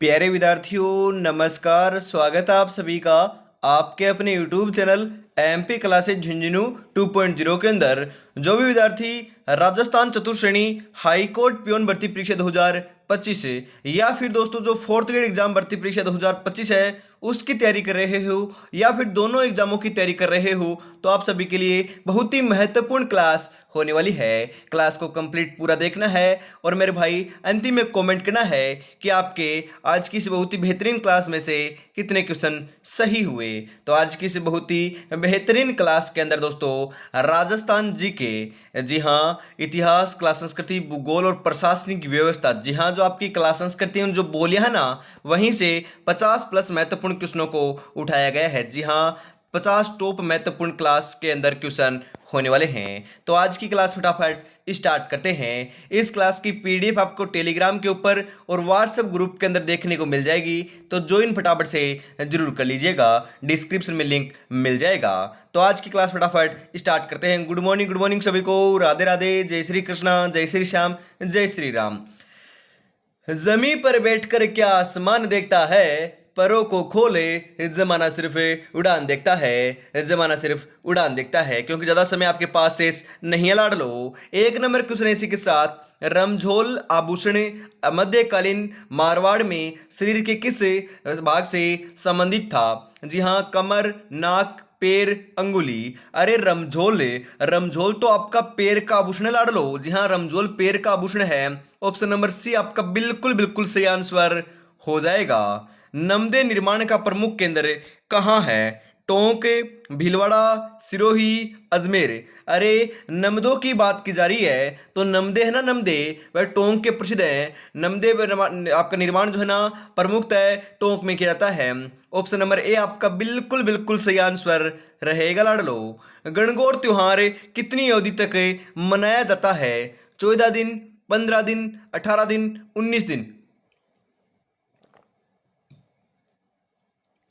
प्यारे विद्यार्थियों नमस्कार। स्वागत है आप सभी का आपके अपने YouTube channel MP classes Jhunjhunu 2.0 के अंदर। जो भी विद्यार्थी राजस्थान चतुर्थ श्रेणी हाई कोर्ट पियोन भर्ती परीक्षा 2025 है या फिर दोस्तों जो फोर्थ ग्रेड एग्जाम भर्ती परीक्षा 2025 है उसकी तैयारी कर रहे हो या फिर दोनों एग्जामों की तैयारी कर रहे हो तो आप सभी के लिए बहुत ही महत्वपूर्ण क्लास होने वाली है। क्लास को कंप्लीट पूरा देखना है और मेरे भाई अंतिम में कमेंट करना है कि आपके आज की इस बहुत ही बेहतरीन क्लास में से कितने क्वेश्चन सही हुए। तो आज की इस बहुत ही बेहतरीन क्लास के अंदर दोस्तों राजस्थान जी के, जी हाँ, इतिहास, कला संस्कृति, भूगोल और प्रशासनिक व्यवस्था, जी हाँ, जो आपकी कला संस्कृति जो बोलियां है ना वहीं से 50 प्लस महत्वपूर्ण क्वेश्चनों को उठाया गया है। जी हाँ, 50 टॉप महत्वपूर्ण क्लास के अंदर क्वेश्चन होने वाले हैं। तो आज की क्लास फटाफट स्टार्ट करते हैं। इस क्लास की पीडीएफ आपको टेलीग्राम के ऊपर और व्हाट्सएप ग्रुप के अंदर देखने को मिल जाएगी, तो ज्वाइन फटाफट से जरूर कर लीजिएगा, डिस्क्रिप्शन में लिंक मिल जाएगा। तो आज की क्लास फटाफट स्टार्ट करते हैं। गुड मॉर्निंग सभी को, राधे राधे, जय श्री कृष्णा, जय श्री श्याम, जय श्री राम। जमी पर बैठकर क्या आसमान देखता है, परों को खोले जमाना सिर्फ उड़ान देखता है, जमाना सिर्फ उड़ान देखता है। क्योंकि ज्यादा समय आपके पास शेष नहीं है लाड लो। एक नंबर क्वेश्चन इसी के साथ, रमझोल आभूषण मध्यकालीन मारवाड़ में शरीर के किस भाग से संबंधित था? जी हाँ, कमर, नाक, पैर, अंगुली। अरे रमझोल, रमझोल तो आपका पैर का आभूषण लाड़ लो। जी हाँ, रमझोल पैर का आभूषण है। ऑप्शन नंबर सी आपका बिल्कुल बिल्कुल सही आंसर हो जाएगा। नमदे निर्माण का प्रमुख केंद्र कहाँ है? टोंक, भीलवाड़ा, सिरोही, अजमेर। अरे नमदों की बात की जा रही है तो नमदे है ना, नमदे वह टोंक के प्रसिद्ध है। नमदे आपका निर्माण जो है ना प्रमुखतः टोंक में किया जाता है। ऑप्शन नंबर ए आपका बिल्कुल बिल्कुल सही आंसर रहेगा लाडलो। गणगौर त्योहार कितनी अवधि तक मनाया जाता है? 14 दिन, 15 दिन, 18 दिन, 19 दिन।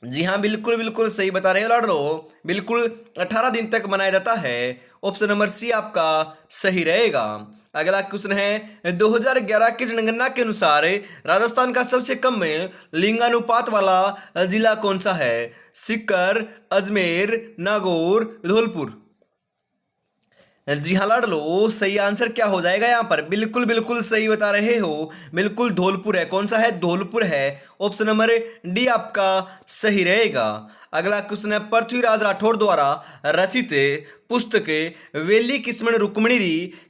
जी हाँ, बिल्कुल बिल्कुल सही बता रहे हो लाडलो, बिल्कुल 18 दिन तक मनाया जाता है। ऑप्शन नंबर सी आपका सही रहेगा। अगला क्वेश्चन है, 2011 की जनगणना के अनुसार राजस्थान का सबसे कम लिंगानुपात वाला जिला कौन सा है? सीकर, अजमेर, नागौर, धौलपुर। जी हाँ लाडलो, सही आंसर क्या हो जाएगा यहाँ पर? बिल्कुल बिल्कुल सही बता रहे हो, बिल्कुल धौलपुर है। कौन सा है? धौलपुर है। ऑप्शन नंबर डी आपका सही रहेगा। अगला क्वेश्चन है, पृथ्वीराज राठौड़ द्वारा रचित पुस्तक वेली किस्मण रुक्मणी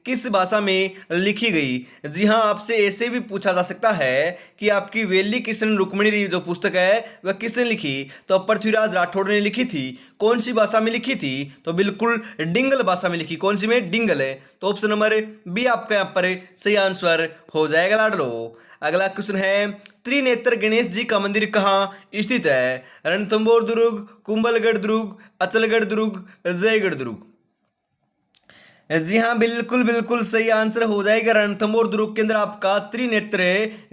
किस भाषा में लिखी गई? जी हाँ, आपसे ऐसे भी पूछा जा सकता है कि आपकी वेली किस्मण रुक्मणी जो पुस्तक है वह किसने लिखी? तो पृथ्वीराज राठौड़ ने लिखी थी। कौन सी भाषा में लिखी थी? तो बिल्कुल डिंगल भाषा में लिखी। कौन सी में? डिंगल है। तो ऑप्शन नंबर बी आपका यहाँ पर सही आंसर हो जाएगा लाडलो। अगला क्वेश्चन है, त्रिनेत्र गणेश जी का मंदिर कहाँ स्थित है? रणथंभौर दुर्ग, कुंभलगढ़ दुर्ग, अचलगढ़ दुर्ग, जयगढ़ दुर्ग। जी हाँ, बिल्कुल बिल्कुल सही आंसर हो जाएगा। रणथंभौर दुर्ग के अंदर आपका त्रिनेत्र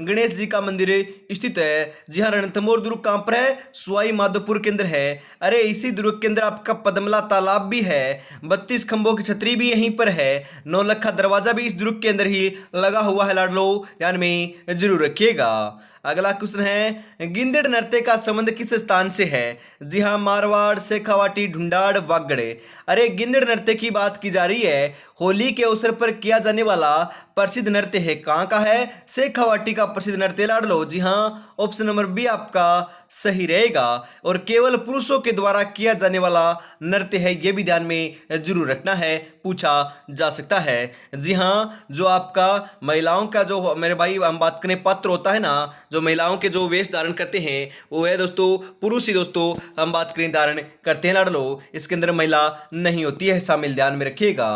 गणेश जी का मंदिर स्थित है। जी हाँ, रणथंभौर दुर्ग कहाँ पर है? सवाई माधोपुर के अंदर है। अरे इसी दुर्ग के अंदर आपका पद्मला तालाब भी है। 32 खंभों की छतरी भी यहीं पर है। नौलखा दरवाजा भी इस दुर्ग के अंदर ही लगा हुआ है लाडलो, ध्यान में जरूर रखिएगा। अगला क्वेश्चन है, गिंदड़ नृत्य का संबंध किस स्थान से है? जी हाँ, मारवाड़, शेखावाटी, ढूंढाड़, वागड़े। अरे गिंदड़ नृत्य की बात की जा रही है। होली के अवसर पर किया जाने वाला प्रसिद्ध नृत्य है। कहाँ का है? शेखावाटी का प्रसिद्ध नृत्य लाडलो। जी हाँ, ऑप्शन नंबर बी आपका सही रहेगा। और केवल पुरुषों के द्वारा किया जाने वाला नृत्य है, यह भी ध्यान में जरूर रखना है, पूछा जा सकता है। जी हाँ, जो आपका महिलाओं का जो मेरे भाई हम बात करें पात्र होता है ना, जो महिलाओं के जो वेश धारण करते हैं वो है दोस्तों पुरुष ही दोस्तों हम बात करें धारण करते हैं लाडलो। इसके अंदर महिला नहीं होती है शामिल, ध्यान में रखिएगा।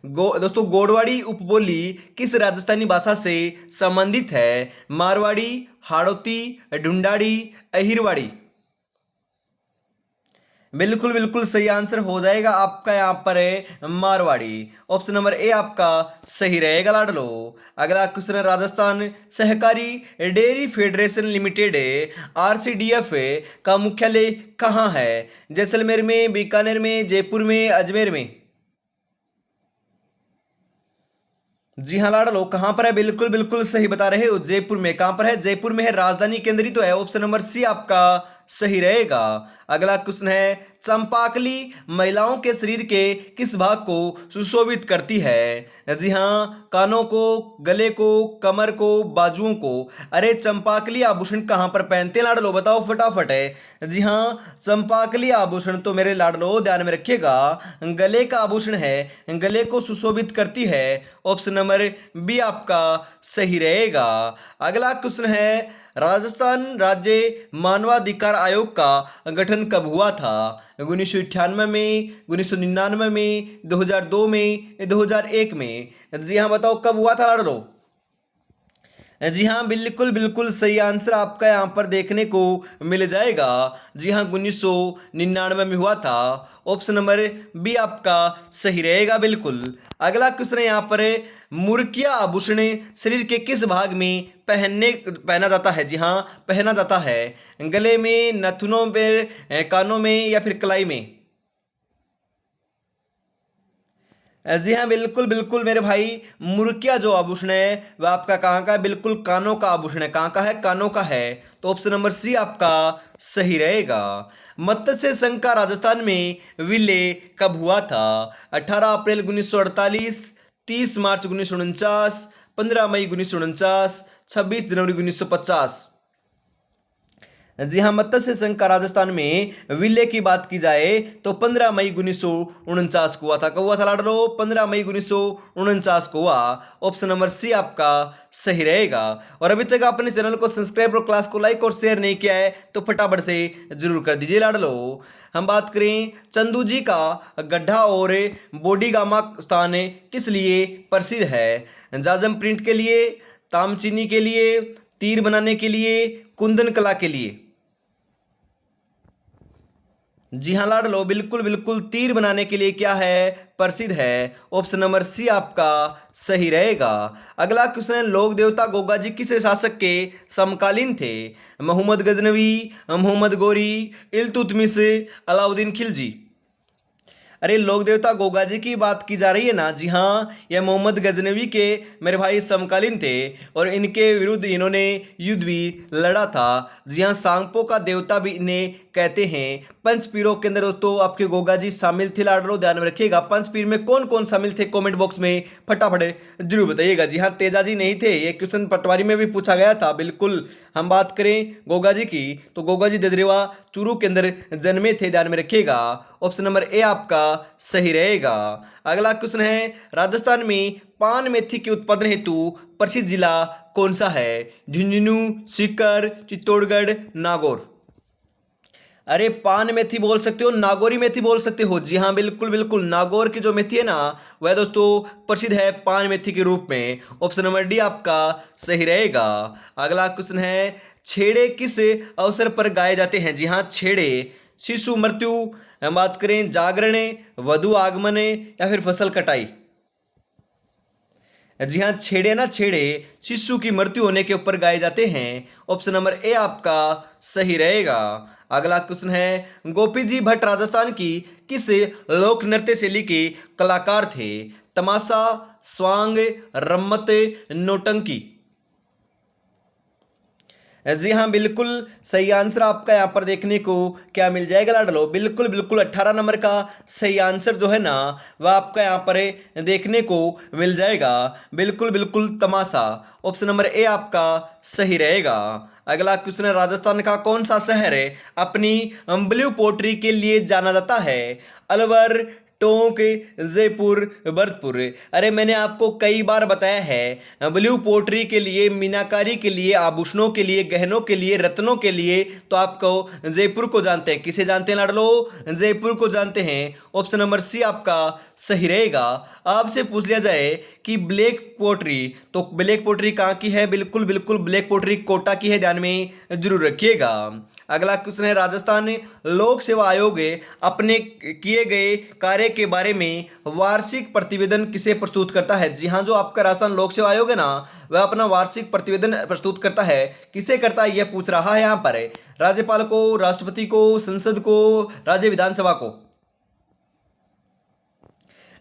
दोस्तों गोडवाड़ी उपबोली किस राजस्थानी भाषा से संबंधित है? मारवाड़ी, हाड़ौती, ढूंढाड़ी, अहिरवाड़ी। बिल्कुल बिल्कुल सही आंसर हो जाएगा आपका यहाँ पर है मारवाड़ी। ऑप्शन नंबर ए आपका सही रहेगा लाडलो। अगला क्वेश्चन है, राजस्थान सहकारी डेयरी फेडरेशन लिमिटेड आरसीडीएफ का मुख्यालय कहाँ है? जैसलमेर में, बीकानेर में, जयपुर में, अजमेर में। जी हाँ लाडलो, कहाँ पर है? बिल्कुल बिल्कुल सही बता रहे हो, जयपुर में। कहाँ पर है? जयपुर में है। राजधानी केंद्र ही तो है। ऑप्शन नंबर सी आपका सही रहेगा। अगला क्वेश्चन है, चंपाकली महिलाओं के शरीर के किस भाग को सुशोभित करती है? जी हाँ, कानों को, गले को, कमर को, बाजुओं को। अरे चंपाकली आभूषण कहाँ पर पहनते हैं लाडलो? बताओ फटाफट है। जी हाँ, चंपाकली आभूषण तो मेरे लाडलो ध्यान में रखिएगा, गले का आभूषण है, गले को सुशोभित करती है। ऑप्शन नंबर बी आपका सही रहेगा। अगला क्वेश्चन है, राजस्थान राज्य मानवाधिकार आयोग का गठन कब हुआ था? 1998 में, 1999 में, 2002 में, 2001 में? जी हाँ, बताओ कब हुआ था लाडलो? जी हाँ, बिल्कुल बिल्कुल सही आंसर आपका यहाँ पर देखने को मिल जाएगा। जी हाँ, 1999 में हुआ था। ऑप्शन नंबर बी आपका सही रहेगा बिल्कुल। अगला क्वेश्चन है यहाँ पर, मुर्किया आभूषण शरीर के किस भाग में पहना जाता है? जी हाँ, पहना जाता है। गले में, नथुनों में, कानों में, या फिर कलाई में? जी हाँ, बिल्कुल बिल्कुल मेरे भाई, मुर्किया जो आभूषण है वह आपका कहाँ का है? बिल्कुल कानों का आभूषण है। कहाँ का है? कानों का है। तो ऑप्शन नंबर सी आपका सही रहेगा। मत्स्य संघ का राजस्थान में विलय कब हुआ था? 18 अप्रैल 1948, 30 मार्च 1949, 15 मई 1949, 26 जनवरी 1950? जी हाँ, मत्स्य संघ का राजस्थान में विलय की बात की जाए तो 15 मई 1949 को हुआ था। कब हुआ था लाडलो? 15 मई 1949 को हुआ। ऑप्शन नंबर सी आपका सही रहेगा। और अभी तक आपने चैनल को सब्सक्राइब और क्लास को लाइक और शेयर नहीं किया है तो फटाफट से जरूर कर दीजिए लाडलो। हम बात करें, चंदू जी का गड्ढा और बोडीगामा स्थान किस लिए प्रसिद्ध है? जाजम प्रिंट के लिए, तामचीनी के लिए, तीर बनाने के लिए, कुंदन कला के लिए? जी हाँ लाडलो, बिल्कुल बिल्कुल तीर बनाने के लिए क्या है? प्रसिद्ध है। ऑप्शन नंबर सी आपका सही रहेगा। अगला क्वेश्चन है, लोक देवता गोगा जी किस शासक के समकालीन थे? मोहम्मद गजनवी, मोहम्मद गोरी, इल्तुतमिश, अलाउद्दीन खिलजी? अरे लोक देवता गोगा जी की बात की जा रही है ना? जी हाँ, यह मोहम्मद गजनवी के मेरे भाई समकालीन थे और इनके विरुद्ध इन्होंने युद्ध भी लड़ा था। जी हाँ, सांगपो का देवता भी इन्हें कहते हैं। पंचपीरों के अंदर दोस्तों आपके गोगा जी शामिल थे लाडलो, ध्यान में रखिएगा। पंचपीर में कौन कौन शामिल थे? कमेंट बॉक्स में फटाफट जरूर बताइएगा। जी हाँ, तेजा जी नहीं थे, ये क्वेश्चन पटवारी में भी पूछा गया था। बिल्कुल, हम बात करें गोगा जी की तो गोगा जी ददरेवा चूरू के अंदर जन्मे थे, ध्यान में रखिएगा। ऑप्शन नंबर ए आपका सही रहेगा। अगला क्वेश्चन है, राजस्थान में पान मेथी के उत्पादन हेतु प्रसिद्ध जिला कौन सा है? झुंझुनू, सीकर, चित्तौड़गढ़, नागौर? अरे पान मेथी बोल सकते हो, नागौरी मेथी बोल सकते हो। जी हाँ, बिल्कुल बिल्कुल, नागौर की जो मेथी है ना वह दोस्तों प्रसिद्ध है पान मेथी के रूप में। ऑप्शन नंबर डी आपका सही रहेगा। अगला क्वेश्चन है, छेड़े किस अवसर पर गाए जाते हैं? जी हाँ, छेड़े शिशु मृत्यु, हम बात करें जागरण, वधु आगमन, या फिर फसल कटाई? जी हाँ, छेड़े ना छेड़े शिशु की मृत्यु होने के ऊपर गाए जाते हैं। ऑप्शन नंबर ए आपका सही रहेगा। अगला क्वेश्चन है, गोपी जी भट्ट राजस्थान की किस लोक नृत्य शैली के कलाकार थे? तमाशा, स्वांग, रम्मत, नौटंकी? जी हाँ, बिल्कुल सही आंसर आपका यहाँ पर देखने को क्या मिल जाएगा लाडलो? बिल्कुल बिल्कुल 18 नंबर का सही आंसर जो है ना वह आपका यहाँ पर देखने को मिल जाएगा। बिल्कुल बिल्कुल तमाशा। ऑप्शन नंबर ए आपका सही रहेगा। अगला क्वेश्चन है, राजस्थान का कौन सा शहर है अपनी ब्लू पोट्री के लिए जाना जाता है? अलवर, टोंक, जयपुर, भरतपुर? अरे मैंने आपको कई बार बताया है, ब्लू पोट्री के लिए, मीनाकारी के लिए, आभूषणों के लिए, गहनों के लिए, रत्नों के लिए तो आपको जयपुर को जानते हैं। किसे जानते हैं लाडलो? जयपुर को जानते हैं। ऑप्शन नंबर सी आपका सही रहेगा। आपसे पूछ लिया जाए कि ब्लैक पोट्री, तो ब्लैक पोट्री कहाँ की है? बिल्कुल बिल्कुल ब्लैक पोट्री कोटा की है, ध्यान में जरूर रखिएगा। अगला क्वेश्चन है, राजस्थान लोक सेवा आयोग अपने किए गए कार्य के बारे में वार्षिक प्रतिवेदन किसे प्रस्तुत करता है? जी हाँ, जो आपका राजस्थान लोक सेवा आयोग है ना वह अपना वार्षिक प्रतिवेदन प्रस्तुत करता है। किसे करता है यह पूछ रहा है यहाँ पर? राज्यपाल को, राष्ट्रपति को, संसद को, राज्य विधानसभा को?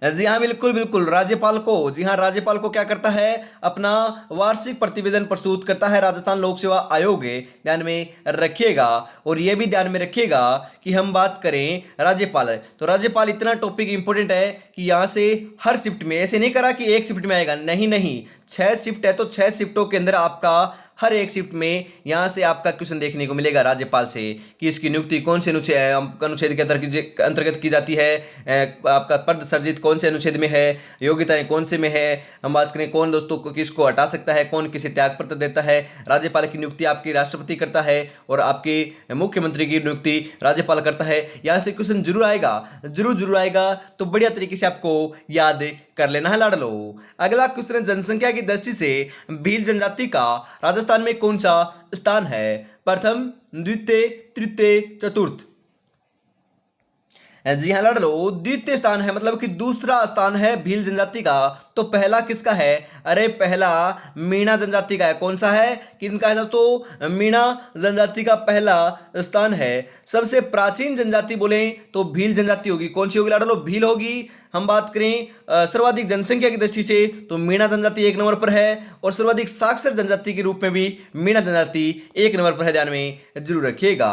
जी हाँ, बिल्कुल बिल्कुल। राज्यपाल को, जी हाँ, राज्यपाल को क्या करता है, अपना वार्षिक प्रतिवेदन प्रस्तुत करता है राजस्थान लोक सेवा आयोग। ध्यान में रखिएगा। और यह भी ध्यान में रखिएगा कि हम बात करें राज्यपाल, तो राज्यपाल इतना टॉपिक इंपॉर्टेंट है कि यहां से हर शिफ्ट में, ऐसे नहीं करा कि एक शिफ्ट में आएगा, नहीं नहीं, 6 शिफ्ट है तो 6 शिफ्टों के अंदर आपका हर एक शिफ्ट में यहां से आपका क्वेश्चन देखने को मिलेगा राज्यपाल से कि इसकी नियुक्ति कौन से अनुच्छेद के अंतर्गत की जाती है, आपका पद सर्जित कौन से अनुच्छेद में है, योग्यताएं कौन से में है, हम बात करें कौन दोस्तों को किसको हटा सकता है, कौन किसे त्याग पत्र देता है। राज्यपाल की नियुक्ति आपकी राष्ट्रपति करता है और आपके मुख्यमंत्री की नियुक्ति राज्यपाल करता है। यहां से क्वेश्चन जरूर आएगा, जरूर जरूर आएगा, तो बढ़िया तरीके से आपको याद कर लेना है लाडलो। अगला क्वेश्चन है, जनसंख्या की दृष्टि से भील जनजाति का राजस्थान में कौन सा स्थान है, प्रथम, द्वितीय, तृतीय, चतुर्थ। जी हाँ लाडलो, द्वितीय स्थान है, मतलब कि दूसरा स्थान है भील जनजाति का। तो पहला किसका है, अरे पहला मीणा जनजाति का है। कौन सा है, किनका है दोस्तों, मीणा जनजाति का पहला स्थान है। सबसे प्राचीन जनजाति बोले तो भील जनजाति होगी। कौन सी होगी लाडलो, भील होगी। हम बात करें सर्वाधिक जनसंख्या की दृष्टि से तो मीणा जनजाति 1 नंबर पर है, और सर्वाधिक साक्षर जनजाति के रूप में भी मीणा जनजाति 1 नंबर पर है। ध्यान में जरूर रखिएगा।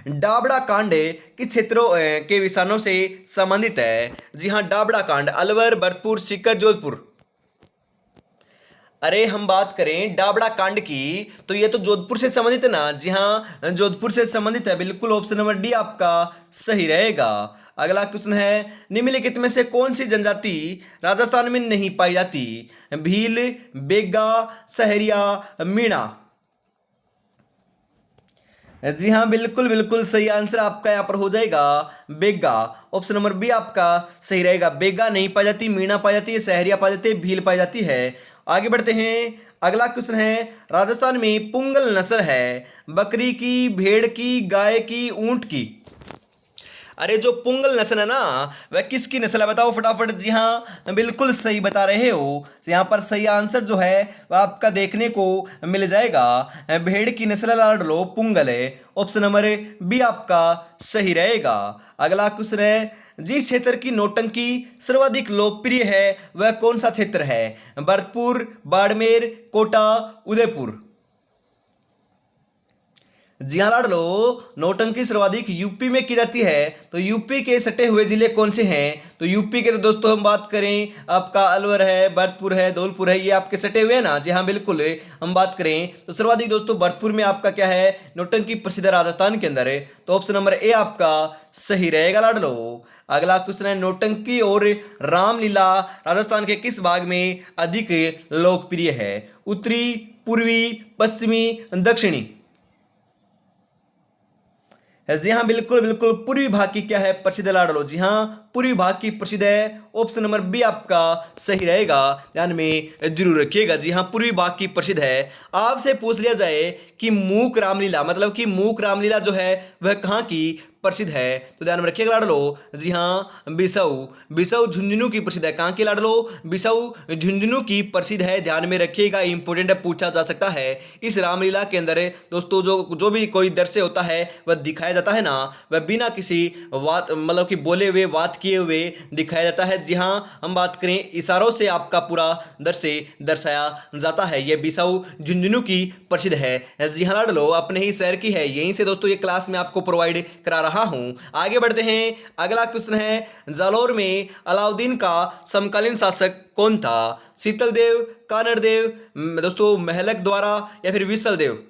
डाबड़ा कांड किस क्षेत्रों के विषाणों से संबंधित है। जी हाँ, डाबड़ा कांड अलवर, भरतपुर, सीकर, जोधपुर। अरे हम बात करें डाबड़ा कांड की तो ये तो जोधपुर से संबंधित है ना। जी हाँ, जोधपुर से संबंधित है, बिल्कुल ऑप्शन नंबर डी आपका सही रहेगा। अगला क्वेश्चन है, निम्नलिखित में से कौन सी जनजाति राजस्थान में नहीं पाई जाती, भील, बेगा, सहरिया, मीणा। जी हाँ, बिल्कुल बिल्कुल सही आंसर आपका यहाँ पर हो जाएगा बेगा। ऑप्शन नंबर बी आपका सही रहेगा। बेगा नहीं पाई जाती, मीणा पाई जाती है, सहरिया पाई जाती है, भील पाई जाती है। आगे बढ़ते हैं। अगला क्वेश्चन है, राजस्थान में पुंगल नस्ल है, बकरी की, भेड़ की, गाय की, ऊंट की। अरे जो पुंगल नस्ल है ना, वह किसकी नस्ल है, बताओ फटाफट। जी हाँ, बिल्कुल सही बता रहे हो। तो यहाँ पर सही आंसर जो है वह आपका देखने को मिल जाएगा, भेड़ की नस्ल लाड लो पुंगल है। ऑप्शन नंबर बी आपका सही रहेगा। अगला क्वेश्चन है, जिस क्षेत्र की नौटंकी सर्वाधिक लोकप्रिय है वह कौन सा क्षेत्र है, भरतपुर, बाड़मेर, कोटा, उदयपुर। जी हाँ लाडलो, नौटंकी सर्वाधिक यूपी में की जाती है। तो यूपी के सटे हुए जिले कौन से हैं, तो यूपी के तो दोस्तों हम बात करें आपका अलवर है, भरतपुर है, धौलपुर है, ये आपके सटे हुए हैं ना। जी हाँ बिल्कुल। हम बात करें तो सर्वाधिक दोस्तों भरतपुर में आपका क्या है, नौटंकी प्रसिद्ध है राजस्थान के अंदर है। तो ऑप्शन नंबर ए आपका सही रहेगा लाडलो। अगला क्वेश्चन है, नौटंकी और रामलीला राजस्थान के किस भाग में अधिक लोकप्रिय है, उत्तरी, पूर्वी, पश्चिमी, दक्षिणी। जी हाँ, बिल्कुल बिल्कुल, पूर्वी भाग की क्या है, प्रसिद्ध लाडलो। जी हाँ, पूर्वी भाग की प्रसिद्ध है। ऑप्शन नंबर बी आपका सही रहेगा। ध्यान में जरूर रखिएगा। जी हाँ, पूर्वी भाग की प्रसिद्ध है। आपसे पूछ लिया जाए कि मूक रामलीला, मतलब कि मूक रामलीला जो है वह कहाँ की प्रसिद्ध है, तो ध्यान में रखिएगा लाडलो। जी हाँ, बिसाऊ, बिसाऊ झुंझुनू की प्रसिद्ध है। कहाँ की लाडलो, बिसाऊ झुंझुनू की प्रसिद्ध है। ध्यान में रखिएगा, इंपोर्टेंट है, पूछा जा सकता है। इस रामलीला के अंदर दोस्तों जो भी कोई दृश्य होता है वह दिखाया जाता है ना, वह बिना किसी बात मतलब कि बोले हुए, बात किए हुए दिखाया जाता है। जी हाँ, हम बात करें इशारों से आपका पूरा दृश्य दर्शाया जाता है। यह बिसाऊ झुंझुनू की प्रसिद्ध है। जी हाँ लाडलो, अपने ही शहर की है। यहीं से दोस्तों ये क्लास में आपको प्रोवाइड करा रहा हूं। आगे बढ़ते हैं। अगला क्वेश्चन है, जालौर में अलाउद्दीन का समकालीन शासक कौन था, शीतल देव, कानड़ देव, दोस्तों महलक द्वारा, या फिर विसल देव।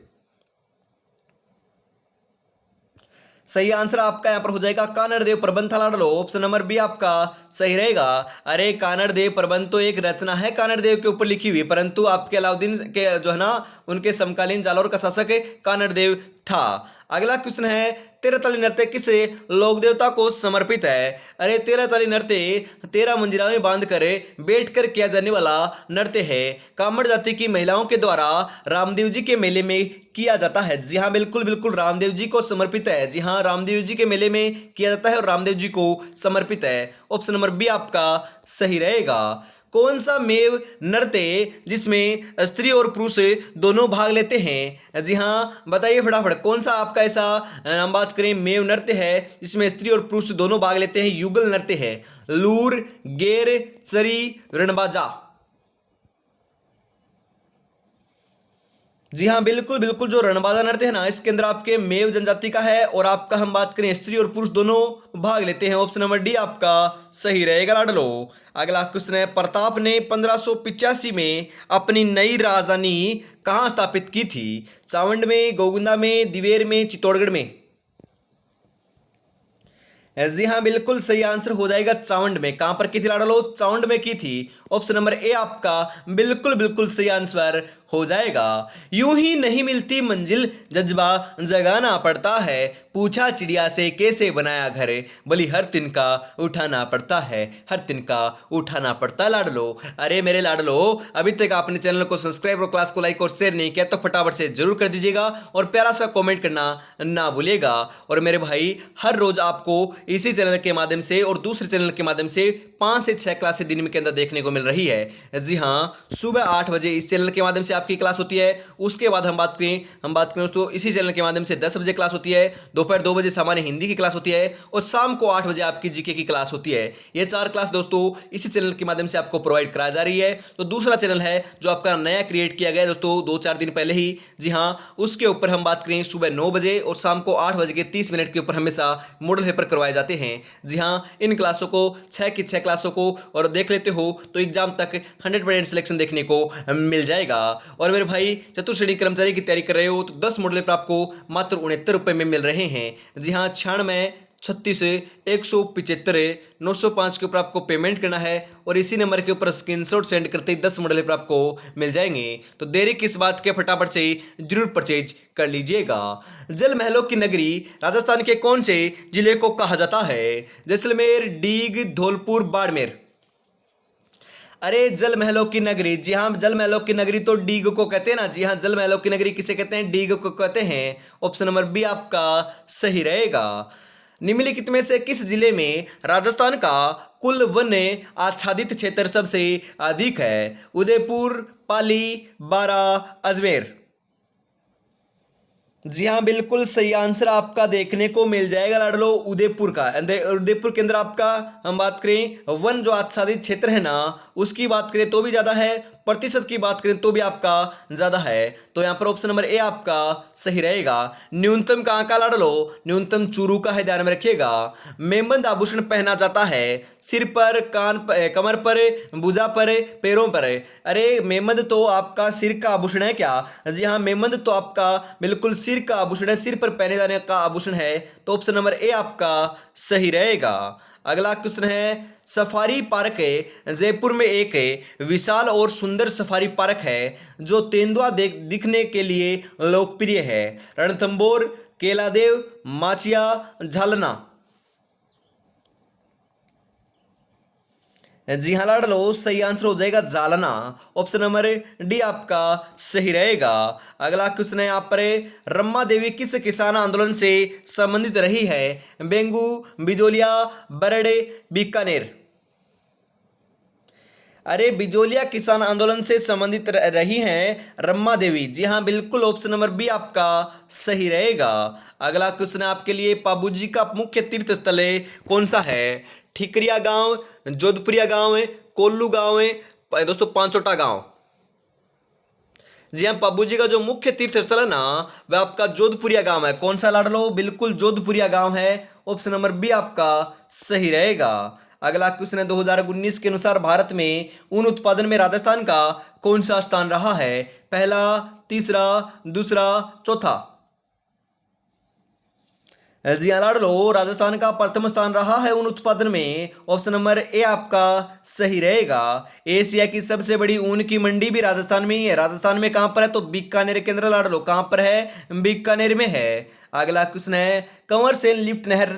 सही आंसर आपका यहां पर हो जाएगा कानड़ देव प्रबंध था लाडलो। ऑप्शन नंबर बी आपका सही रहेगा। अरे कानड़ देव प्रबंध तो एक रचना है कानड़ देव के ऊपर लिखी हुई, परंतु आपके अलाउद्दीन के जो है ना, उनके समकालीन जालौर का शासक कानड़ देव था। अगला क्वेश्चन है, तेरहताली नृत्य किस लोक देवता को समर्पित है। अरे तेरहताली नृत्य 13 मंजिला में बांध कर बैठ कर किया जाने वाला नृत्य है। कामड़ जाति की महिलाओं के द्वारा रामदेव जी के मेले में किया जाता है। जी हाँ, बिल्कुल बिल्कुल, रामदेव जी को समर्पित है। जी हाँ, रामदेव जी के मेले में किया जाता है और रामदेव जी को समर्पित है। ऑप्शन नंबर बी आपका सही रहेगा। कौन सा मेव नृत्य जिसमें स्त्री और पुरुष दोनों भाग लेते हैं? जी हाँ, बताइए फटाफट कौन सा आपका ऐसा हम बात करें मेव नृत्य है जिसमें स्त्री और पुरुष दोनों भाग लेते हैं? युगल नृत्य है। लूर, गेर, चरी, रणबाजा। जी हाँ, बिल्कुल बिल्कुल, जो रणबाजा नृत्य है ना, इसके अंदर आपके मेव जनजाति का है और आपका हम बात करें स्त्री और पुरुष दोनों भाग लेते हैं। ऑप्शन नंबर डी आपका सही रहेगा लाडलो। अगला क्वेश्चन है, प्रताप ने 1585 में अपनी नई राजधानी कहाँ स्थापित की थी? चावंड में, गोविंदा में, दिवेर में, चित्तौड़गढ़ में? जी हाँ, बिल्कुल सही आंसर हो जाएगा चावंड में। कहां पर की थी लाडलो? चावंड में की थी। ऑप्शन नंबर ए आपका बिल्कुल बिल्कुल सही आंसर हो जाएगा। यूं ही नहीं मिलती मंजिल, जज्बा जगाना पड़ता है, पूछा चिड़िया से कैसे बनाया घर, बली हर तिनका उठाना पड़ता है, हर तिनका उठाना पड़ता है लाडलो। अरे मेरे लाडलो, अभी तक आपने चैनल को सब्सक्राइब और क्लास को लाइक और शेयर नहीं किया तो फटाफट से जरूर कर दीजिएगा और प्यारा सा कमेंट करना ना भूलिएगा। और मेरे भाई, हर रोज आपको इसी चैनल के माध्यम से और दूसरे चैनल के माध्यम से 5 से 6 क्लासें दिन के अंदर देखने को मिल रही है। जी हाँ, सुबह 8 बजे इस चैनल के माध्यम से आपकी क्लास होती है। उसके बाद हम बात करें दोस्तों, इसी चैनल के माध्यम से 10 बजे क्लास होती है, दोपहर 2 बजे सामान्य हिंदी की क्लास होती है और शाम को 8 बजे आपकी जीके की क्लास होती है। ये 4 क्लास दोस्तों इसी चैनल के माध्यम से आपको प्रोवाइड कराई जा रही है। तो दूसरा चैनल है जो आपका नया क्रिएट किया गया है दोस्तों 2-4 दिन पहले ही। जी हाँ, उसके ऊपर हम बात करें सुबह 9 बजे और शाम को 8 बजे के 30 मिनट के ऊपर हमेशा मॉडल पेपर करवाए जाते हैं। जी हाँ, इन क्लासों को 6 की 6 क्लासों को और देख लेते हो तो एग्जाम तक 100% सिलेक्शन देखने को मिल जाएगा। और मेरे भाई, चतुर्श्रेणी कर्मचारी की तैयारी कर रहे हो तो 10 मॉडल पेपर आपको मात्र 69 रुपए में मिल रहे हैं। जी हाँ, 96 36 175 905 के ऊपर आपको पेमेंट करना है और इसी नंबर के ऊपर स्क्रीनशॉट सेंड करते ही 10 मॉडल पेपर आपको मिल जाएंगे। तो देरी किस बात के, फटाफट से जरूर परचेज कर लीजिएगा। जल महलों की नगरी राजस्थान के कौन से जिले को कहा जाता है? जैसलमेर, डीग, धौलपुर, बाड़मेर? अरे जल महलों की नगरी, जी हाँ, जल महलों की नगरी तो डीग को कहते हैं ना। जी हाँ, जल महलों की नगरी किसे कहते हैं? डीग को कहते हैं। ऑप्शन नंबर बी आपका सही रहेगा। निम्नलिखित में से किस जिले में राजस्थान का कुल वन आच्छादित क्षेत्र सबसे अधिक है? उदयपुर, पाली, बारा, अजमेर? जी हाँ, बिल्कुल सही आंसर आपका देखने को मिल जाएगा लाडलो, उदयपुर का। उदयपुर के अंदर आपका हम बात करें वन जो आच्छादित क्षेत्र है ना, उसकी बात करें तो भी ज्यादा है, प्रतिशत की बात करें तो भी आपका ज्यादा है। तो यहाँ पर ऑप्शन नंबर ए आपका सही रहेगा। न्यूनतम कहाँ का लाडलो? न्यूनतम चूरू का है, ध्यान में रखिएगा। मेमबंद आभूषण पहना जाता है सिर पर, कान पर, कमर पर, भुजा पर, पैरों पर? अरे मेमंद तो आपका सिर का आभूषण है क्या? जी हाँ, मेमंद तो आपका बिल्कुल सिर का आभूषण है, सिर पर पहने जाने का आभूषण है। तो ऑप्शन नंबर ए आपका सही रहेगा। अगला क्वेश्चन है, सफारी पार्क जयपुर में एक विशाल और सुंदर सफारी पार्क है जो तेंदुआ दिखने के लिए लोकप्रिय है। रणथंबोर, केलादेव, माचिया, झालना? जी हाँ लाडलो, सही आंसर हो जाएगा जालना। ऑप्शन नंबर डी आपका सही रहेगा। अगला क्वेश्चन है यहाँ पर, रम्मा देवी किस किसान आंदोलन से संबंधित रही है? बेंगू, बिजोलिया, बरड़े, बीकानेर? अरे बिजोलिया किसान आंदोलन से संबंधित रही हैं रम्मा देवी। जी हाँ, बिल्कुल ऑप्शन नंबर बी आपका सही रहेगा। अगला क्वेश्चन है आपके लिए, पाबूजी का मुख्य तीर्थ स्थल कौन सा है? ठिकरिया गांव, जोधपुरिया गांव है, कोल्लू गांव है, दोस्तों पांचोटा गांव? जी हाँ, पाबू जी का जो मुख्य तीर्थ स्थल है ना, वह आपका जोधपुरिया गांव है। कौन सा लाडलो? बिल्कुल जोधपुरिया गांव है। ऑप्शन नंबर बी आपका सही रहेगा। अगला क्वेश्चन है, 2019 के अनुसार भारत में ऊन उत्पादन में राजस्थान का कौन सा स्थान रहा है? पहला, तीसरा, दूसरा, चौथा? जी हाँ लाडलो, राजस्थान का प्रथम स्थान रहा है ऊन उत्पादन में। ऑप्शन नंबर ए आपका सही रहेगा। एशिया की सबसे बड़ी ऊन की मंडी भी राजस्थान में ही है। राजस्थान में कहां पर है? तो बीकानेर के अंदर लाडलो। कहां पर है? बीकानेर में है। अगला क्वेश्चन है, कंवर सेन लिफ्ट नहर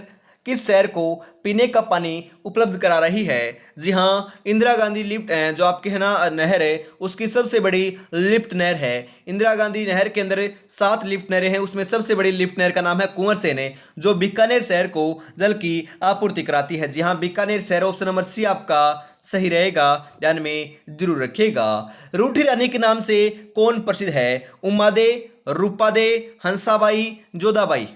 किस शहर को पीने का पानी उपलब्ध करा रही है? जी हाँ, इंदिरा गांधी लिफ्ट जो आपके है ना नहर है, उसकी सबसे बड़ी लिफ्ट नहर है। इंदिरा गांधी नहर के अंदर 7 लिफ्ट नहरें हैं, उसमें सबसे बड़ी लिफ्ट नहर का नाम है कुंवर सेन है, जो बीकानेर शहर को जल की आपूर्ति कराती है। जी हाँ, बीकानेर शहर, ऑप्शन नंबर सी आपका सही रहेगा, ध्यान में जरूर रखिएगा। रूठी रानी के नाम से कौन प्रसिद्ध है? उमादे, रूपादे, हंसाबाई, जोधाबाई।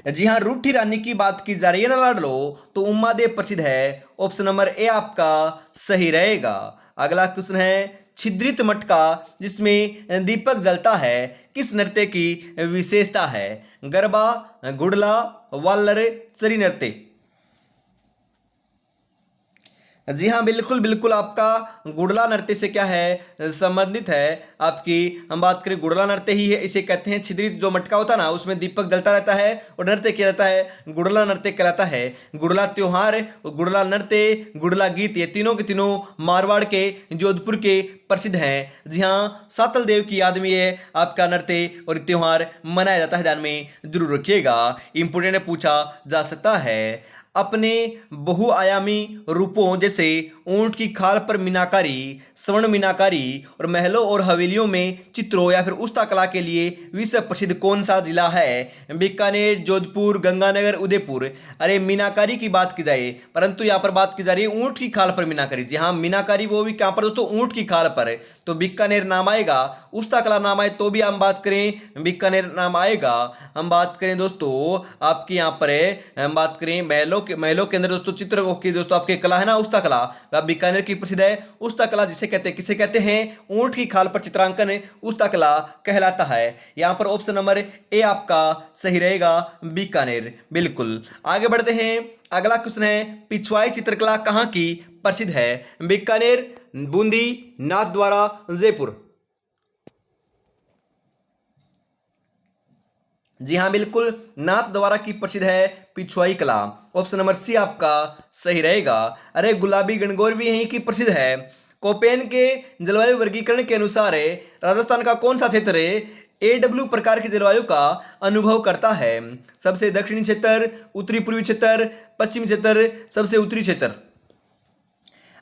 जी हाँ, रूठी रानी की बात की जा रही है ना लाडलो, तो उम्मादेव प्रसिद्ध है, ऑप्शन नंबर ए आपका सही रहेगा। अगला क्वेश्चन है, छिद्रित मटका जिसमें दीपक जलता है किस नृत्य की विशेषता है? गरबा, गुड़ला, वाल्लर, चरी नृत्य। जी हाँ, बिल्कुल बिल्कुल, आपका गुड़ला नृत्य से क्या है संबंधित है आपकी। हम बात करें गुड़ला नृत्य ही है, इसे कहते हैं छिद्रित जो मटका होता है ना, उसमें दीपक जलता रहता है और नृत्य किया जाता है, गुड़ला नृत्य कहलाता है। गुड़ला त्योहार, गुड़ला नृत्य, गुड़ला गीत, ये तीनों के तीनों मारवाड़ के, जोधपुर के प्रसिद्ध हैं। जी हाँ, सातल देव की याद में ये आपका नृत्य और त्योहार मनाया जाता है, ध्यान में जरूर रखिएगा, इंपोर्टेंट पूछा जा सकता है। अपने बहुआयामी रूपों जैसे ऊंट की खाल पर मीनाकारी, स्वर्ण मीनाकारी और महलों और हवेलियों में चित्रों या फिर उस्ता कला के लिए विश्व प्रसिद्ध कौन सा जिला है? बीकानेर, जोधपुर, गंगानगर, उदयपुर। अरे मीनाकारी की बात की जाए, परंतु यहाँ पर बात की जा रही है ऊंट की खाल पर मीनाकारी। जी हाँ, मीनाकारी वो भी कहाँ पर दोस्तों? ऊंट की खाल पर, तो बीकानेर नाम आएगा। उस्ता कला नाम आए तो भी हम बात करें बीकानेर नाम आएगा। हम बात करें दोस्तों आपकी यहाँ पर हम बात करें महलों के अंदर दोस्तों चित्र की दोस्तों आपकी कला है ना, उस्ता कला, वह बीकानेर की प्रसिद्ध है। उस्ता कला जिसे कहते हैं, किसे कहते हैं? ऊंट की खाल पर चित्रांकन उस्ता कला कहलाता है। यहां पर ऑप्शन नंबर ए आपका सही रहेगा, बीकानेर। बिल्कुल, आगे बढ़ते हैं। अगला क्वेश्चन है, पिछवाई चित्रकला कहां की प्रसिद्ध है? बीकानेर, बूंदी, नाथद्वारा, जयपुर। जी हाँ, बिल्कुल, नाथ द्वारा की प्रसिद्ध है पिछवाई कला, ऑप्शन नंबर सी आपका सही रहेगा। अरे गुलाबी गणगौर भी यहीं की प्रसिद्ध है। कोपेन के जलवायु वर्गीकरण के अनुसार राजस्थान का कौन सा क्षेत्र एडब्ल्यू प्रकार की जलवायु का अनुभव करता है? सबसे दक्षिणी क्षेत्र, उत्तरी पूर्वी क्षेत्र, पश्चिमी क्षेत्र, सबसे उत्तरी क्षेत्र।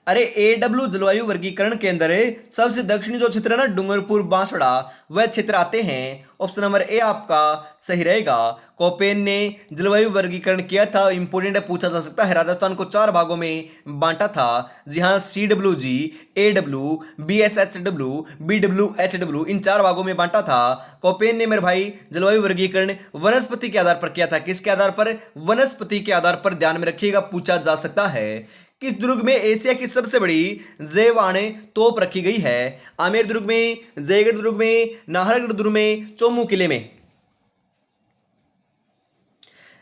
अरे एडब्ल्यू जलवायु वर्गीकरण के अंदर सबसे दक्षिणी जो क्षेत्र है ना, डूंगरपुर, बांसवाड़ा, वह क्षेत्र आते हैं। ऑप्शन नंबर ए आपका सही रहेगा। कोपेन ने जलवायु वर्गीकरण किया था, इंपोर्टेंट है, पूछा जा सकता है। राजस्थान को 4 भागों में बांटा था। जी हाँ, CWG, AW, BSHW, BWHW, इन 4 भागों में बांटा था। कोपेन ने मेरे भाई जलवायु वर्गीकरण वनस्पति के आधार पर किया था। किसके आधार पर? वनस्पति के आधार पर, ध्यान में रखिएगा, पूछा जा सकता है। किस दुर्ग में एशिया की सबसे बड़ी जैवाण तोप रखी गई है? आमेर दुर्ग में, जयगढ़ दुर्ग में, नाहरगढ़ दुर्ग में, चोमू किले में।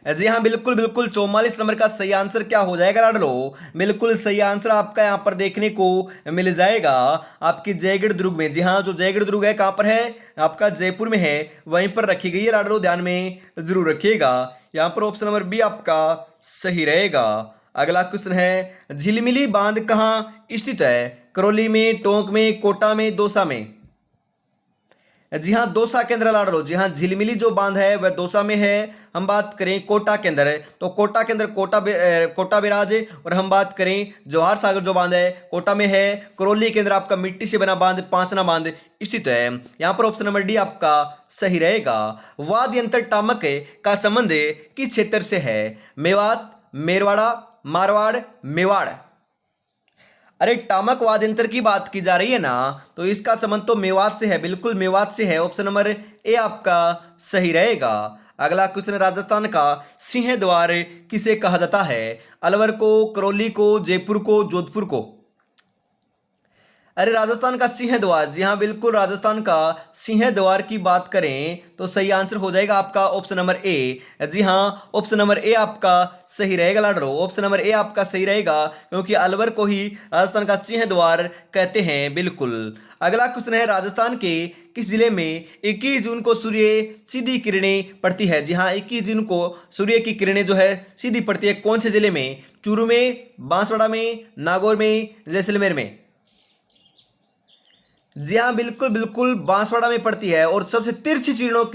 जी हाँ, बिल्कुल बिल्कुल, 44 नंबर का सही आंसर क्या हो जाएगा लाडलो? बिल्कुल सही आंसर आपका यहाँ पर देखने को मिल जाएगा, आपकी जयगढ़ दुर्ग में। जी हाँ, जो जयगढ़ दुर्ग है कहाँ पर है? आपका जयपुर में है, वहीं पर रखी गई है लाडलो, ध्यान में जरूर रखिएगा। यहाँ पर ऑप्शन नंबर बी आपका सही रहेगा। अगला क्वेश्चन है, झिलमिली बांध कहाँ स्थित है? करौली में, टोंक में, कोटा में, दौसा में। जी हाँ, दौसा के अंदर लाड़ लो। जी हाँ, झिलमिली जो बांध है वह दौसा में है। हम बात करें कोटा के अंदर है, तो कोटा के अंदर कोटा बैराज है। और हम बात करें जवाहर सागर जो बांध है कोटा में है। करौली के अंदर आपका मिट्टी से बना बांध, पांचना बांध स्थित है। यहाँ पर ऑप्शन नंबर डी आपका सही रहेगा। वाद्य यंत्र टामक का संबंध किस क्षेत्र से है? मेवात, मेरवाड़ा, मारवाड़, मेवाड़। अरे टामक वाद्य यंत्र की बात की जा रही है ना, तो इसका संबंध तो मेवात से है, बिल्कुल मेवात से है। ऑप्शन नंबर ए आपका सही रहेगा। अगला क्वेश्चन, राजस्थान का सिंह द्वार किसे कहा जाता है? अलवर को, करौली को, जयपुर को, जोधपुर को। अरे राजस्थान का सिंह द्वार, जी हाँ बिल्कुल, राजस्थान का सिंह द्वार की बात करें तो सही आंसर हो जाएगा आपका ऑप्शन नंबर ए। जी हाँ, ऑप्शन नंबर ए आपका सही रहेगा लाडरो, ऑप्शन नंबर ए आपका सही रहेगा, क्योंकि अलवर को ही राजस्थान का सिंह द्वार कहते हैं। बिल्कुल। अगला क्वेश्चन है, राजस्थान के किस जिले में 21 जून को सूर्य सीधी किरणें पड़ती है? जी हाँ, 21 जून को सूर्य की किरणें जो है सीधी पड़ती है। कौन से जिले में? चूरू में, बांसवाड़ा में, नागौर में, जैसलमेर में। जी हाँ, बिल्कुल बिल्कुल बांसवाड़ा में पड़ती है। और सबसे तिरछी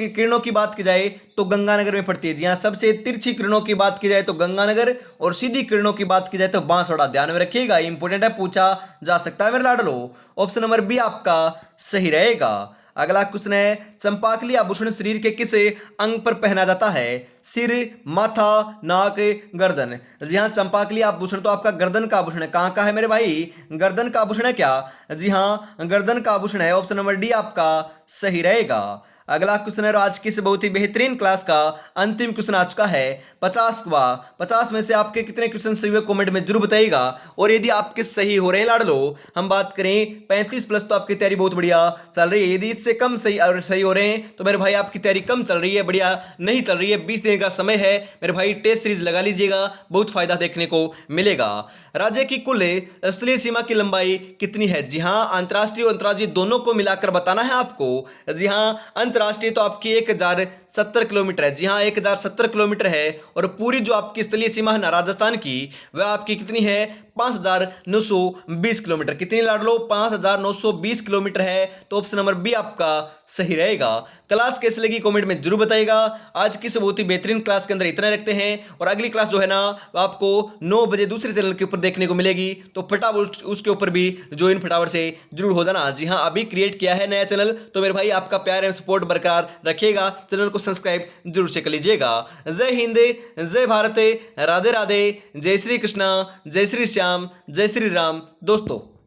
किरणों की बात की जाए तो गंगानगर में पड़ती है। जी हाँ, सबसे तिरछी किरणों की बात की जाए तो गंगानगर, और सीधी किरणों की बात की जाए तो बांसवाड़ा। ध्यान में रखिएगा, इंपॉर्टेंट है, पूछा जा सकता है मेरे लाडलो। ऑप्शन नंबर बी आपका सही रहेगा। अगला क्वेश्चन है, चंपाकली आभूषण शरीर के किस अंग पर पहना जाता है? सिर, माथा, नाक, गर्दन। जी हाँ, चंपाकली आभूषण तो आपका गर्दन का आभूषण है। कहाँ का है मेरे भाई? गर्दन का आभूषण है क्या? जी हाँ, गर्दन का आभूषण है। ऑप्शन नंबर डी आपका सही रहेगा। अगला क्वेश्चन है, आज की इस बहुत ही बेहतरीन क्लास का अंतिम क्वेश्चन आ चुका है, 50वां। 50 में से आपके कितने क्वेश्चन सही हुए कमेंट में जरूर बताइएगा। और यदि आपके सही हो रहे हैं लाडलो, हम बात करें 35 प्लस, तो आपकी तैयारी बहुत बढ़िया चल रही है। यदि इससे कम सही हो रहे हैं तो मेरे भाई आपकी तैयारी कम चल रही है, बढ़िया नहीं चल रही है। 20 दिन का समय है मेरे भाई, टेस्ट सीरीज लगा लीजिएगा, बहुत फायदा देखने को मिलेगा। राज्य की कुल स्थलीय सीमा की लंबाई कितनी है? जी हाँ, अंतर्राष्ट्रीय और अंतर्राज्यीय दोनों को मिलाकर बताना है आपको। जी हाँ, अंतर्राष्ट्रीय तो आपकी 1070 किलोमीटर है। जी हाँ, 1070 किलोमीटर है। और पूरी जो आपकी स्थलीय सीमा है ना राजस्थान की, वह आपकी कितनी है? 5920 किलोमीटर। कितनी लाडलो? 5920 किलोमीटर है। तो ऑप्शन नंबर बी आपका सही रहेगा। क्लास कैसे लगी कमेंट में जरूर बताइएगा। आज की इस बहुत ही बेहतरीन क्लास के अंदर इतना रखते हैं, और अगली क्लास जो है ना वो आपको 9 बजे दूसरे चैनल के ऊपर देखने को मिलेगी। तो फटाफट उसके ऊपर भी ज्वाइन फटाफट से जरूर हो जाना। जी हाँ, अभी क्रिएट किया है नया चैनल, तो मेरे भाई आपका प्यार एवं सपोर्ट बरकरार रखिएगा। चैनल को सब्सक्राइब जरूर से कर लीजिएगा। जय हिंद, जय भारत, राधे राधे, जय श्री कृष्णा, जय श्री श्याम, जय श्री राम दोस्तों।